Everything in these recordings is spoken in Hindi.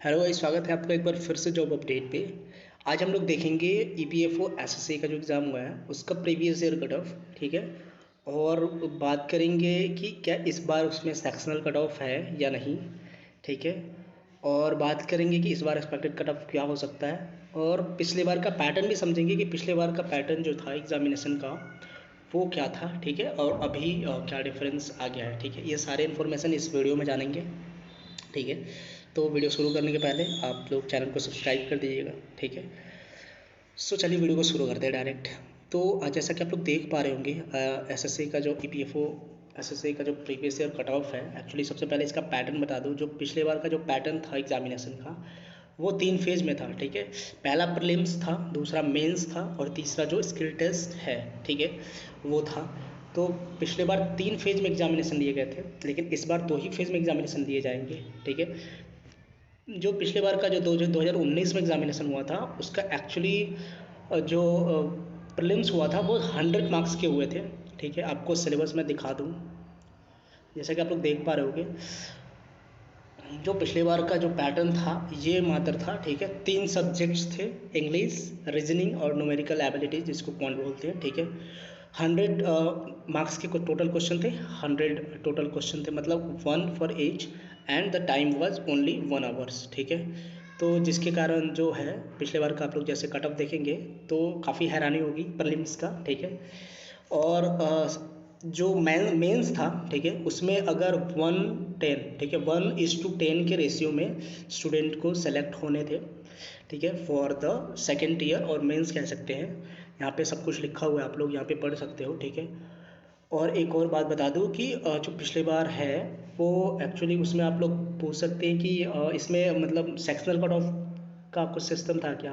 हेलो भाई, स्वागत है आपका एक बार फिर से जॉब अपडेट पे। आज हम लोग देखेंगे ईपीएफओ एसएससी का जो एग्ज़ाम हुआ है उसका प्रीवियस ईयर कट ऑफ, ठीक है। और बात करेंगे कि क्या इस बार उसमें सेक्शनल कट ऑफ है या नहीं, ठीक है। और बात करेंगे कि इस बार एक्सपेक्टेड कट ऑफ क्या हो सकता है, और पिछले बार का पैटर्न भी समझेंगे कि पिछले बार का पैटर्न जो था एग्जामिनेशन का वो क्या था, ठीक है। और अभी क्या डिफरेंस आ गया है, ठीक है। ये सारे इन्फॉर्मेशन इस वीडियो में जानेंगे, ठीक है। तो वीडियो शुरू करने के पहले आप लोग चैनल को सब्सक्राइब कर दीजिएगा, ठीक है। चलिए वीडियो को शुरू करते हैं डायरेक्ट। तो जैसा कि आप लोग देख पा रहे होंगे, एसएससी का जो ईपीएफओ एसएससी का जो प्रीवियस ईयर कट ऑफ है, एक्चुअली सबसे पहले इसका पैटर्न बता दूं। जो पिछले बार का जो पैटर्न था एग्जामिनेशन का वो 3 फेज़ में था, ठीक है। पहला प्रीलिम्स था, दूसरा मेंस था, और तीसरा जो स्किल टेस्ट है, ठीक है, वो था। तो पिछले बार 3 फेज़ में एग्जामिनेशन लिए गए थे, लेकिन इस बार 2 ही फेज़ में एग्जामिनेशन दिए जाएंगे, ठीक है। जो पिछले बार का जो 2019 में एग्जामिनेशन हुआ था उसका एक्चुअली जो प्रीलिम्स हुआ था वो 100 मार्क्स के हुए थे, ठीक है। आपको सिलेबस में दिखा दूँ, जैसा कि आप लोग देख पा रहे होगे। जो पिछले बार का जो पैटर्न था ये मात्र था, ठीक है। 3 सब्जेक्ट्स थे, इंग्लिश, रीजनिंग और न्यूमेरिकल एबिलिटी जिसको क्वांट बोलते हैं, ठीक है। 100 मार्क्स के टोटल क्वेश्चन थे, 100 टोटल क्वेश्चन थे, मतलब 1 for each, and the time was only 1 hours, ठीक है। तो जिसके कारण जो है पिछले बार का आप लोग जैसे कट ऑफ देखेंगे तो काफ़ी हैरानी होगी प्रीलिम्स का, ठीक है। और जो मेंस था, ठीक है, उसमें अगर 1:10, ठीक है, 1:10 के रेशियो में स्टूडेंट को सेलेक्ट होने थे, ठीक है, फॉर द सेकेंड ईयर और मेंस कह सकते हैं। यहाँ पे सब कुछ लिखा हुआ है, आप लोग यहाँ पे पढ़ सकते हो, ठीक है। और एक और बात बता दूँ कि जो पिछले बार है वो एक्चुअली उसमें आप लोग पूछ सकते हैं कि इसमें मतलब सेक्शनल कट ऑफ का कुछ सिस्टम था क्या।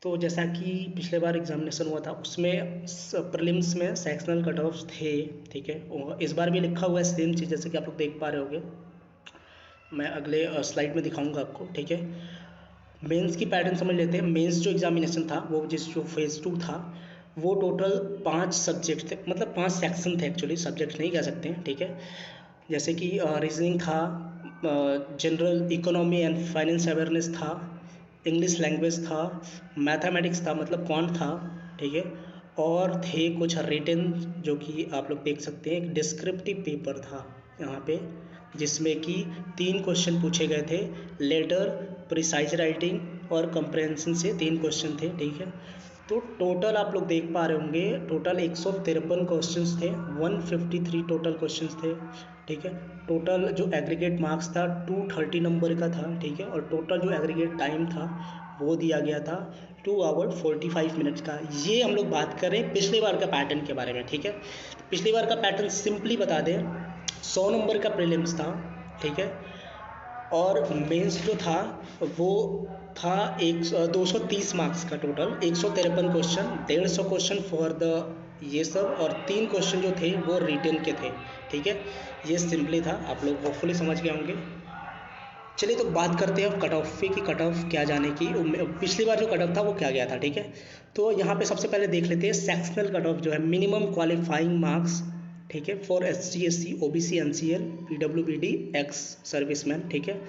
तो जैसा कि पिछले बार एग्जामिनेशन हुआ था उसमें प्रीलिम्स में सेक्शनल कट ऑफ थे, ठीक है। और इस बार भी लिखा हुआ है सेम चीज़, जैसे कि आप लोग देख पा रहे होंगे। मैं अगले स्लाइड में दिखाऊंगा आपको, ठीक है। मेंस की पैटर्न समझ लेते हैं। मेंस जो एग्जामिनेशन था वो जो फेज़ 2 था वो टोटल 5 सब्जेक्ट थे, मतलब 5 सेक्शन थे, एक्चुअली सब्जेक्ट नहीं कह सकते हैं, ठीक है। जैसे कि रीजनिंग था, general economy and finance awareness था, इंग्लिश लैंग्वेज था, मैथमेटिक्स था, मतलब क्वांट था, ठीक है। और थे कुछ रिटन, जो कि आप लोग देख सकते हैं। एक डिस्क्रिप्टिव पेपर था यहाँ पे, जिसमें कि 3 क्वेश्चन पूछे गए थे। लेटर, प्रिसाइज राइटिंग और कंप्रहेंशन से 3 क्वेश्चन थे, ठीक है। तो टोटल आप लोग देख पा रहे होंगे, टोटल 153 क्वेश्चंस थे, 153 टोटल क्वेश्चंस थे, ठीक है। टोटल जो एग्रीगेट मार्क्स था 230 नंबर का था, ठीक है। और टोटल जो एग्रीगेट टाइम था वो दिया गया था 2 आवर 45 मिनट्स का। ये हम लोग बात कर रहे हैं पिछले बार का पैटर्न के बारे में, ठीक है। पिछली बार का पैटर्न सिंपली बता दें, 100 नंबर का प्रीलिम्स था, ठीक है। और मेंस जो था वो था 230 मार्क्स का, total 153 question, 150 question for the ये सब, और 3 क्वेश्चन जो थे वो रिटन के थे, ठीक है। ये सिंपली था, आप लोग होपफुली समझ गए होंगे। चलिए तो बात करते हैं अब कट ऑफ की कट ऑफ क्या जाने की। पिछली बार जो कट ऑफ था वो क्या गया था, ठीक है। तो यहाँ पे सबसे पहले देख लेते हैं सेक्शनल कट ऑफ जो है, मिनिमम क्वालिफाइंग मार्क्स, ठीक है, for SC SC OBC NCL PWBD ex serviceman, ठीक है।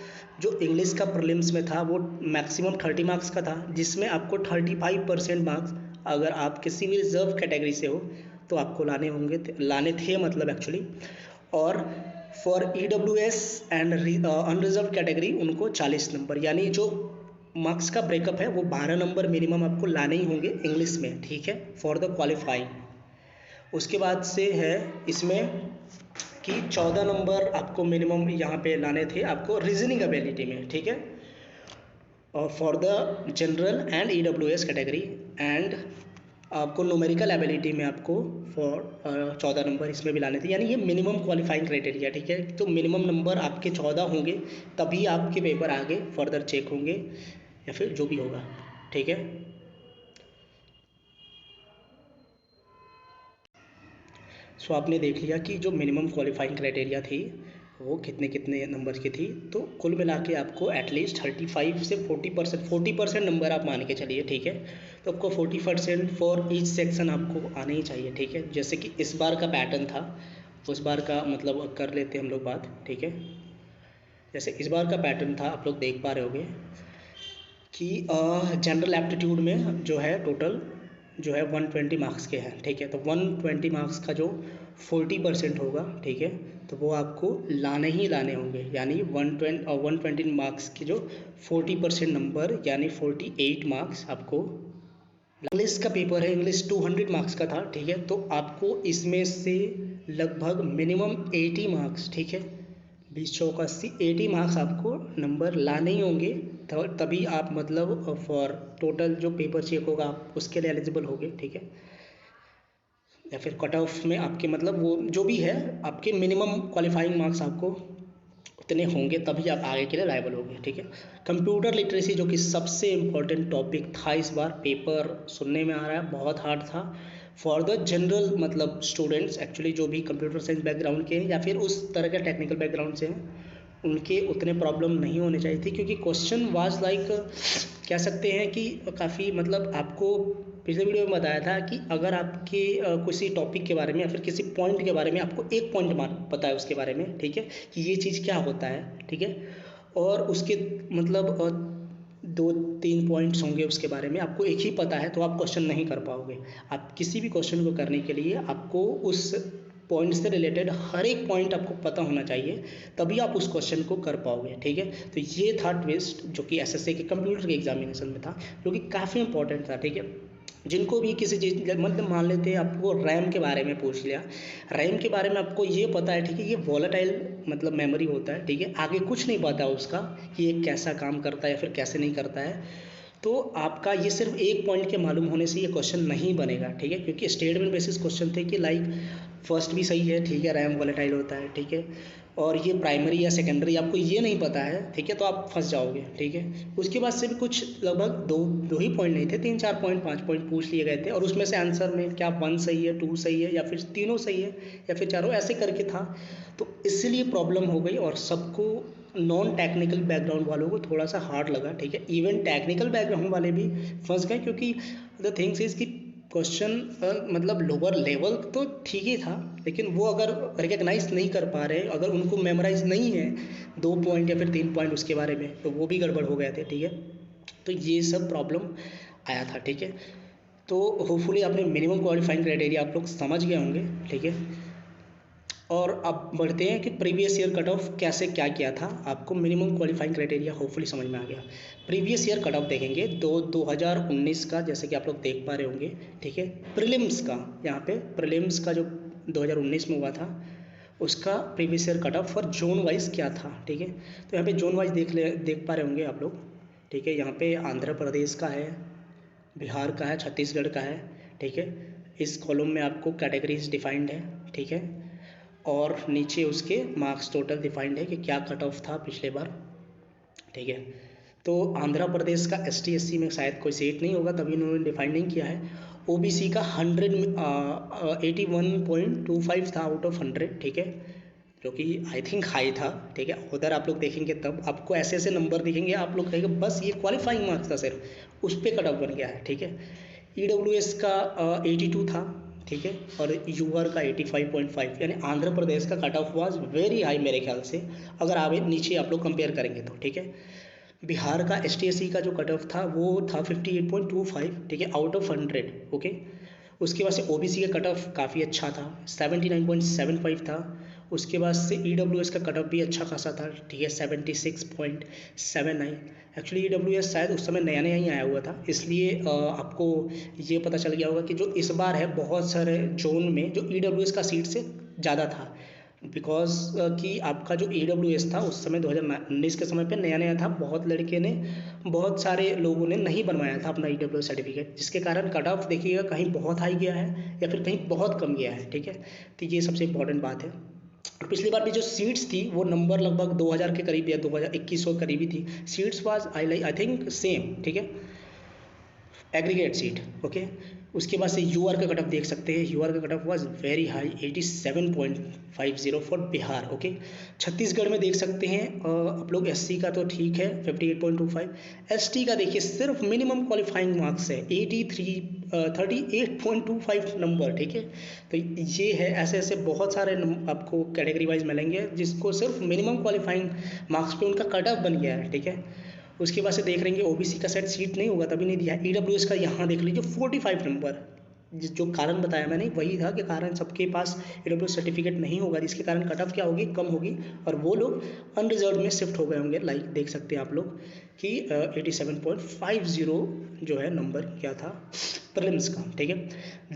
जो इंग्लिश का प्रीलिम्स में था वो मैक्सिमम 30 मार्क्स का था, जिसमें आपको 35% मार्क्स अगर आप किसी भी रिजर्व कैटेगरी से हो तो आपको लाने थे, मतलब एक्चुअली। और for EWS and unreserve category उनको 40 नंबर, यानी जो मार्क्स का ब्रेकअप है वो 12 नंबर मिनिमम आपको लाने ही होंगे इंग्लिश में, ठीक है, फॉर द क्वालिफाइंग। उसके बाद से है इसमें कि 14 नंबर आपको मिनिमम यहाँ पे लाने थे आपको रीजनिंग एबिलिटी में, ठीक है, और for the general and EWS category. And आपको न्यूमेरिकल एबिलिटी में आपको फॉर 14 नंबर इसमें भी लाने थे, यानी ये मिनिमम क्वालिफाइंग क्राइटेरिया, ठीक है। तो मिनिमम नंबर आपके 14 होंगे तभी आपके पेपर आगे फर्दर चेक होंगे या फिर जो भी होगा, ठीक है। सो आपने देख लिया कि जो मिनिमम क्वालिफाइंग क्राइटेरिया थी वो कितने कितने नंबर की थी। तो कुल मिला के आपको एटलीस्ट 35 से 40% नंबर आप मान के चलिए, ठीक है। तो आपको 40% फॉर ईच सेक्शन आपको आने ही चाहिए, ठीक है। जैसे कि इस बार का पैटर्न था, उस बार का मतलब कर लेते हैं हम लोग बात, ठीक है। जैसे इस बार का पैटर्न था, आप लोग देख पा रहे होंगे कि जनरल एप्टीट्यूड में जो है टोटल जो है 120 मार्क्स के हैं, ठीक है। तो 120 मार्क्स का जो 40% होगा, ठीक है, तो वो आपको लाने ही लाने होंगे, यानी 120 मार्क्स की जो 40% नंबर यानी 48 मार्क्स आपको। इंग्लिश का पेपर है, इंग्लिश 200 मार्क्स का था, ठीक है, तो आपको इसमें से लगभग मिनिमम 80 मार्क्स, ठीक है, 20 चौक 80, 80 मार्क्स आपको नंबर लाने ही होंगे, तभी आप मतलब फॉर टोटल जो पेपर चेक होगा आप उसके लिए एलिजिबल होगे, ठीक है। या फिर कट ऑफ में आपके मतलब वो जो भी है आपके मिनिमम क्वालिफाइंग मार्क्स आपको उतने होंगे, तभी आप आगे के लिए लायबल होंगे, ठीक है। कंप्यूटर लिटरेसी जो कि सबसे इम्पोर्टेंट टॉपिक था, इस बार पेपर सुनने में आ रहा है बहुत हार्ड था फॉर द जनरल मतलब स्टूडेंट्स, एक्चुअली जो भी कंप्यूटर साइंस बैकग्राउंड के हैं या फिर उस तरह के टेक्निकल बैकग्राउंड से हैं, उनके उतने प्रॉब्लम नहीं होने चाहिए थी, क्योंकि क्वेश्चन वाज लाइक कह सकते हैं कि काफ़ी मतलब आपको पिछले वीडियो में बताया था कि अगर आपके किसी टॉपिक के बारे में या फिर किसी पॉइंट के बारे में आपको एक पॉइंट पता है उसके बारे में, ठीक है, कि ये चीज़ क्या होता है, ठीक है, और उसके मतलब 2-3 पॉइंट्स होंगे उसके बारे में आपको एक ही पता है, तो आप क्वेश्चन नहीं कर पाओगे। आप किसी भी क्वेश्चन को करने के लिए आपको उस पॉइंट से रिलेटेड हर एक पॉइंट आपको पता होना चाहिए, तभी आप उस क्वेश्चन को कर पाओगे, ठीक है। तो ये था ट्विस्ट जो कि एसएससी के कंप्यूटर के एग्जामिनेशन में था, जो कि काफ़ी इंपॉर्टेंट था, ठीक है। जिनको भी किसी चीज़ मतलब मान लेते हैं आपको रैम के बारे में पूछ लिया, रैम के बारे में आपको ये पता है, ठीक है, ये वॉलेटाइल मतलब मेमोरी होता है, ठीक है, आगे कुछ नहीं पता उसका कि ये कैसा काम करता है या फिर कैसे नहीं करता है, तो आपका ये सिर्फ एक पॉइंट के मालूम होने से ये क्वेश्चन नहीं बनेगा, ठीक है, क्योंकि स्टेटमेंट बेसिस क्वेश्चन थे कि लाइक फर्स्ट भी सही है, ठीक है, रैम वॉलेटाइल होता है, ठीक है, और ये प्राइमरी या सेकेंडरी आपको ये नहीं पता है, ठीक है, तो आप फंस जाओगे, ठीक है। उसके बाद से भी कुछ लगभग दो ही पॉइंट नहीं थे, 3-4 पॉइंट 5 पॉइंट पूछ लिए गए थे, और उसमें से आंसर में क्या 1 सही है, 2 सही है, या फिर तीनों सही है, या फिर चारों, ऐसे करके था। तो इसलिए प्रॉब्लम हो गई और सबको नॉन टेक्निकल बैकग्राउंड वालों को थोड़ा सा हार्ड लगा, ठीक है। इवन टेक्निकल बैकग्राउंड वाले भी फंस गए, क्योंकि द थिंग्स इज कि क्वेश्चन मतलब लोअर लेवल तो ठीक ही था, लेकिन वो अगर रिकग्नाइज नहीं कर पा रहे, अगर उनको मेमोराइज नहीं है 2 पॉइंट या फिर 3 पॉइंट उसके बारे में, तो वो भी गड़बड़ हो गए थे, ठीक है। तो ये सब प्रॉब्लम आया था, ठीक है। तो होपफुली आपने मिनिमम क्वालिफाइंग क्राइटेरिया आप लोग समझ गए होंगे, ठीक है। और अब बढ़ते हैं कि प्रीवियस ईयर कट ऑफ कैसे क्या किया था, आपको मिनिमम क्वालिफाइंग क्राइटेरिया होपफुली समझ में आ गया। प्रीवियस ईयर कट ऑफ देखेंगे 2019 का, जैसे कि आप लोग देख पा रहे होंगे, ठीक है। प्रीलिम्स का, यहाँ पे प्रीलिम्स का जो 2019 में हुआ था उसका previous year cut off for zone wise क्या था, ठीक है। तो यहाँ पे जोन वाइज देख पा रहे होंगे आप लोग, ठीक है। यहाँ पे आंध्र प्रदेश का है, बिहार का है, छत्तीसगढ़ का है, ठीक है। इस कॉलम में आपको कैटेगरीज डिफाइंड है, ठीक है, और नीचे उसके मार्क्स टोटल डिफाइंड है कि क्या कट ऑफ था पिछले बार, ठीक है। तो आंध्र प्रदेश का ST SC में शायद कोई सीट नहीं होगा, तभी उन्होंने डिफाइंड नहीं किया है। OBC का 81.25 था आउट ऑफ 100, ठीक है, जो कि आई थिंक हाई था, ठीक है। उधर आप लोग देखेंगे तब आपको ऐसे ऐसे नंबर दिखेंगे, आप लोग कहेंगे बस ये क्वालिफाइंग मार्क्स था सिर्फ, उस पर कट ऑफ बन गया है, ठीक है। EWS का 82 था, ठीक है, और यूआर का 85.5, यानी आंध्र प्रदेश का cut off was very high मेरे ख्याल से, अगर आप नीचे आप लोग कंपेयर करेंगे तो, ठीक है। बिहार का ST SC का जो कट ऑफ था वो था 58.25, ठीक है, आउट ऑफ 100, ओके। उसके बाद से OBC का कट ऑफ काफ़ी अच्छा था, 79.75 था। उसके बाद से EWS का कट ऑफ भी अच्छा खासा था, ठीक है, 76.79। एक्चुअली EWS शायद उस समय नया नया ही आया हुआ था, इसलिए आपको ये पता चल गया होगा कि जो इस बार है बहुत सारे जोन में जो EWS का सीट से ज़्यादा था, बिकॉज कि आपका जो EWS था उस समय 2019 के समय पे नया नया था, बहुत सारे लोगों ने नहीं बनवाया था अपना EWS सर्टिफिकेट, जिसके कारण कट ऑफ देखिएगा कहीं बहुत हाई गया है या फिर कहीं बहुत कम गया है, ठीक है। तो ये सबसे इम्पोर्टेंट बात है। और पिछली बार भी जो सीट्स थी वो नंबर लगभग 2000 के करीब या 2100 करीबी थी, seats was I think same, ठीक है, एग्रीगेट सीट, ओके। उसके बाद से यूआर का कट ऑफ देख सकते हैं, यूआर का cut off was very high 87.50 for Bihar, okay. Chhattisgarh में देख सकते हैं आप लोग SC का तो ठीक है 58.25, ST का देखिए सिर्फ मिनिमम क्वालिफाइंग मार्क्स है 83 38.25 नंबर, ठीक है। तो ये है, ऐसे ऐसे बहुत सारे आपको कैटेगरी वाइज मिलेंगे जिसको सिर्फ मिनिमम क्वालिफाइंग मार्क्स पे उनका कट ऑफ बन गया है, ठीक है। उसके बाद से देख लेंगे ओबीसी का सेट सीट नहीं होगा तभी नहीं दिया। ईडब्ल्यूएस का यहाँ देख लीजिए 45 नंबर, जो कारण बताया मैंने वही था कि कारण सबके पास ईडब्ल्यूएस सर्टिफिकेट नहीं होगा, जिसके कारण कट ऑफ क्या होगी, कम होगी, और वो लोग अनरिजर्व में शिफ्ट हो गए होंगे। लाइक देख सकते हैं आप लोग कि 87.50 जो है नंबर क्या था प्रीलिम्स का, ठीक है।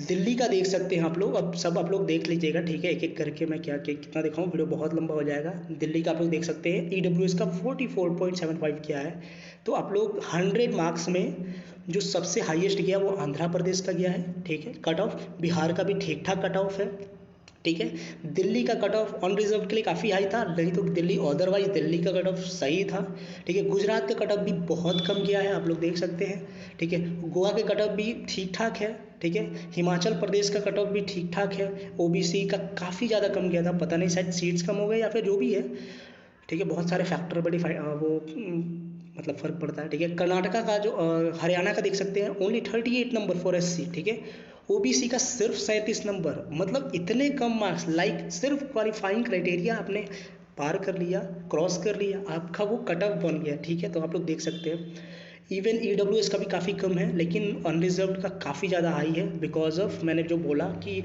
दिल्ली का देख सकते हैं आप लोग, अब सब आप लोग देख लीजिएगा, ठीक है। एक एक करके मैं क्या कितना दिखाऊं, वीडियो बहुत लंबा हो जाएगा। दिल्ली का आप लोग देख सकते हैं ईडब्ल्यूएस का 44.75 किया है। तो आप लोग 100 मार्क्स में जो सबसे हाईएस्ट गया वो आंध्र प्रदेश का गया है, ठीक है कट ऑफ। बिहार का भी ठीक ठाक कट ऑफ है, ठीक है। दिल्ली का कट ऑफ अनरिजर्व के लिए काफ़ी हाई था, नहीं तो दिल्ली अदरवाइज दिल्ली का कट ऑफ सही था, ठीक है। गुजरात का कट ऑफ भी बहुत कम गया है, आप लोग देख सकते हैं, ठीक है। गोवा के कट ऑफ भी ठीक ठाक है, ठीक है। हिमाचल प्रदेश का कट ऑफ भी ठीक ठाक है। ओबीसी का काफ़ी ज़्यादा कम गया था, पता नहीं शायद सीट्स कम हो गए या फिर जो भी है, ठीक है। बहुत सारे फैक्टर बड़ी वो मतलब फ़र्क पड़ता है, ठीक है। कर्नाटका का जो हरियाणा का देख सकते हैं ओनली 38 नंबर फॉर एससी, ठीक है। ओबीसी का सिर्फ 37 नंबर, मतलब इतने कम मार्क्स, लाइक सिर्फ क्वालिफाइंग क्राइटेरिया आपने पार कर लिया, क्रॉस कर लिया, आपका वो कट ऑफ बन गया, ठीक है। तो आप लोग देख सकते हैं इवन ईडब्ल्यूएस का भी काफ़ी कम है, लेकिन अनरिजर्व्ड का काफ़ी ज़्यादा हाई है, बिकॉज ऑफ मैंने जो बोला कि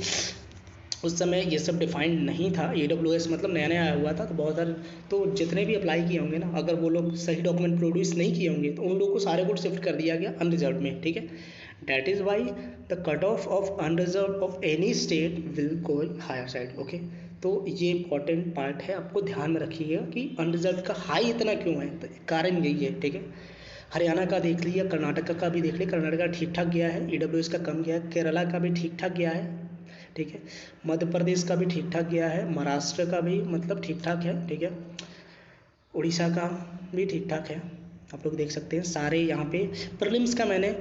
उस समय ये सब डिफाइंड नहीं था। ईडब्ल्यूएस मतलब नया नया आया हुआ था, तो बहुत सारे, तो जितने भी अप्लाई किए होंगे ना, अगर वो लोग सही डॉक्यूमेंट प्रोड्यूस नहीं किए होंगे तो उन लोगों को सारे को शिफ्ट कर दिया गया अनरिजर्व में, ठीक है। That is why the cut off unreserve of any state will go higher side, okay. तो ये इंपॉर्टेंट पार्ट है, आपको ध्यान में रखिएगा कि अनरिजर्व का हाई इतना क्यों है, तो कारण यही है, ठीक है। हरियाणा का देख लिया, कर्नाटका का भी देख लिया, कर्नाटका ठीक ठाक गया है, ईडब्ल्यूएस का कम गया है, केरला का भी ठीक ठाक गया है, ठीक है। मध्य प्रदेश का भी ठीक ठाक गया है, महाराष्ट्र का भी मतलब ठीक ठाक है, ठीक है। उड़ीसा का भी ठीक ठाक है, आप लोग देख सकते हैं सारे यहाँ पे। प्रीलिम्स का मैंने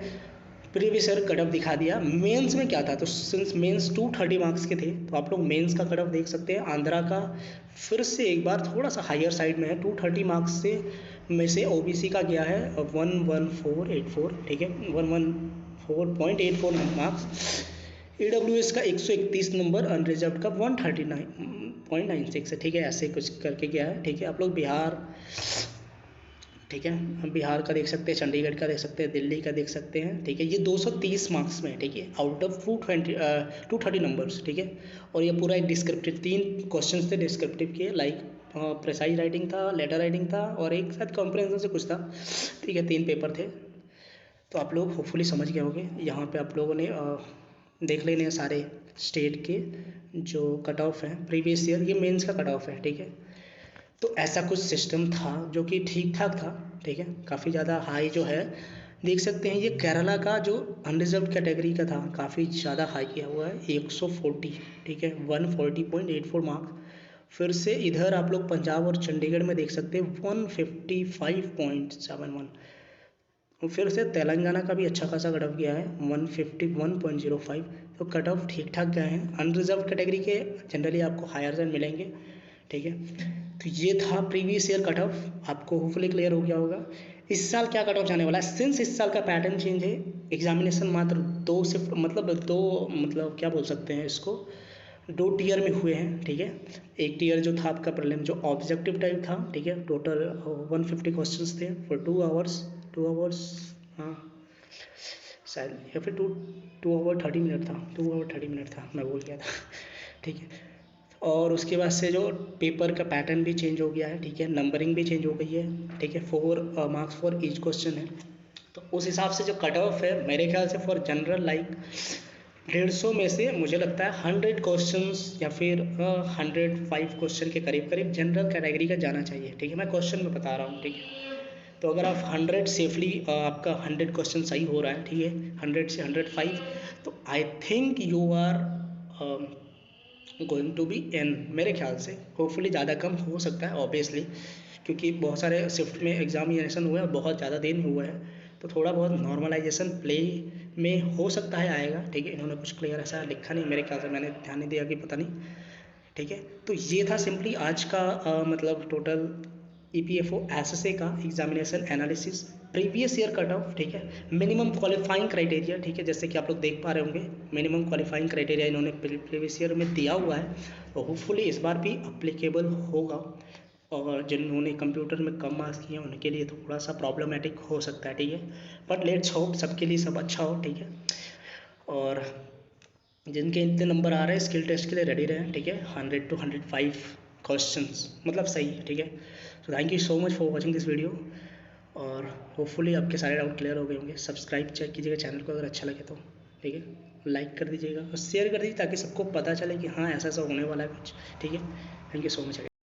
प्रीवियस ईयर कट ऑफ दिखा दिया। मेंस में क्या था, तो सिंस मेंस 230 मार्क्स के थे, तो आप लोग मेंस का कट ऑफ देख सकते हैं। आंध्रा का फिर से एक बार थोड़ा सा हायर साइड में है, 230 मार्क्स से में से ओबीसी का गया है 11484, ठीक है, 114.84 मार्क्स। ईडब्ल्यूएस का 131 नंबर, अनरिजर्व्ड का 139.96 है, ठीक है। ऐसे कुछ करके गया है, ठीक है। आप लोग बिहार, ठीक है, हम बिहार का देख सकते हैं, चंडीगढ़ का देख सकते हैं, दिल्ली का देख सकते हैं, ठीक है। ये 230 मार्क्स में है, ठीक है, आउट ऑफ 230 नंबर्स, ठीक है। और ये पूरा एक डिस्क्रिप्टिव 3 क्वेश्चन थे डिस्क्रिप्टिव के, लाइक प्रेसाइज राइटिंग था, लेटर राइटिंग था, और एक शायद कॉम्प्रिहेंशन से कुछ था, ठीक है। 3 पेपर थे, तो आप लोग होपफुली समझ गए होंगे। यहाँ पे आप लोगों ने देख लेने हैं सारे स्टेट के जो कट ऑफ है प्रीवियस ईयर, ये मेंस का कट ऑफ है, ठीक है। तो ऐसा कुछ सिस्टम था जो कि ठीक ठाक था, ठीक है। काफ़ी ज़्यादा हाई जो है देख सकते हैं, ये केरला का जो अनरिजर्व कैटेगरी का था काफ़ी ज़्यादा हाई किया हुआ है, 140, ठीक है, 140.84 मार्क्स। फिर से इधर आप लोग पंजाब और चंडीगढ़ में देख सकते हैं 155.71। फिर से तेलंगाना का भी अच्छा खासा कट ऑफ गया है 151.05। तो कट ऑफ ठीक ठाक गए हैं। अनरिजर्व कैटेगरी के जनरली आपको हायर साइड मिलेंगे, ठीक है। तो ये था प्रीवियस ईयर कट ऑफ, आपको होपफुली क्लियर हो गया होगा। इस साल क्या कट ऑफ जाने वाला है, सिंस इस साल का पैटर्न चेंज है, एग्जामिनेशन मात्र 2 शिफ्ट मतलब क्या बोल सकते हैं इसको, 2 टीयर में हुए हैं, ठीक है। एक टीयर जो था आपका प्रीलिम जो ऑब्जेक्टिव टाइप था, ठीक है, टोटल 150 क्वेश्चंस थे फॉर 2 आवर्स, हाँ शायद, या फिर 2 आवर 30 मिनट था, 2 आवर 30 मिनट था, मैं भूल गया था, ठीक है। और उसके बाद से जो पेपर का पैटर्न भी चेंज हो गया है, ठीक है, नंबरिंग भी चेंज हो गई है, ठीक है, 4 मार्क्स फॉर ईच क्वेश्चन है। तो उस हिसाब से जो कट ऑफ है मेरे ख्याल से फॉर जनरल लाइक 150 में से मुझे लगता है 100 क्वेश्चंस या फिर 105 क्वेश्चन के करीब करीब जनरल कैटेगरी का जाना चाहिए, ठीक है। मैं क्वेश्चन में बता रहा हूँ, ठीक है। तो अगर आप 100 सेफली आपका 100 क्वेश्चन सही हो रहा है, ठीक है, 100 से 105, तो I think you are going to be an, मेरे ख्याल से। होपफुली ज़्यादा कम हो सकता है ऑब्वियसली, क्योंकि बहुत सारे शिफ्ट में एग्जामिनेशन हुए हैं, बहुत ज़्यादा दिन हुआ है, तो थोड़ा बहुत नॉर्मलाइजेशन प्ले में हो सकता है आएगा, ठीक है। इन्होंने कुछ क्लियर ऐसा लिखा नहीं मेरे ख्याल से, मैंने ध्यान नहीं दिया कि पता नहीं, ठीक है। तो ये था सिंपली आज का मतलब टोटल EPFO एसएसए का examination analysis previous year cut off, ठीक है, मिनिमम क्वालिफाइंग क्राइटेरिया, ठीक है, जैसे कि आप लोग देख पा रहे होंगे मिनिमम क्वालिफाइंग क्राइटेरिया इन्होंने प्रीवियस ईयर में दिया हुआ है, और होपफुली इस बार भी अप्लीकेबल होगा। और जिन्होंने कंप्यूटर में कम मार्क्स किए हैं उनके लिए थोड़ा सा प्रॉब्लमेटिक हो सकता है, ठीक है, बट लेट्स होप सबके लिए सब अच्छा हो, ठीक है। और जिनके इतने नंबर आ रहे हैं स्किल टेस्ट के लिए रेडी रहें, ठीक है, 100 to 105 क्वेश्चंस मतलब सही है, ठीक है। So thank you so much for watching this video, और होपफुली आपके सारे डाउट क्लियर हो गए होंगे। सब्सक्राइब चेक कीजिएगा चैनल को अगर अच्छा लगे तो, ठीक है, लाइक कर दीजिएगा और शेयर कर दीजिए ताकि सबको पता चले कि हाँ ऐसा ऐसा होने वाला है कुछ, ठीक है। Thank you so much.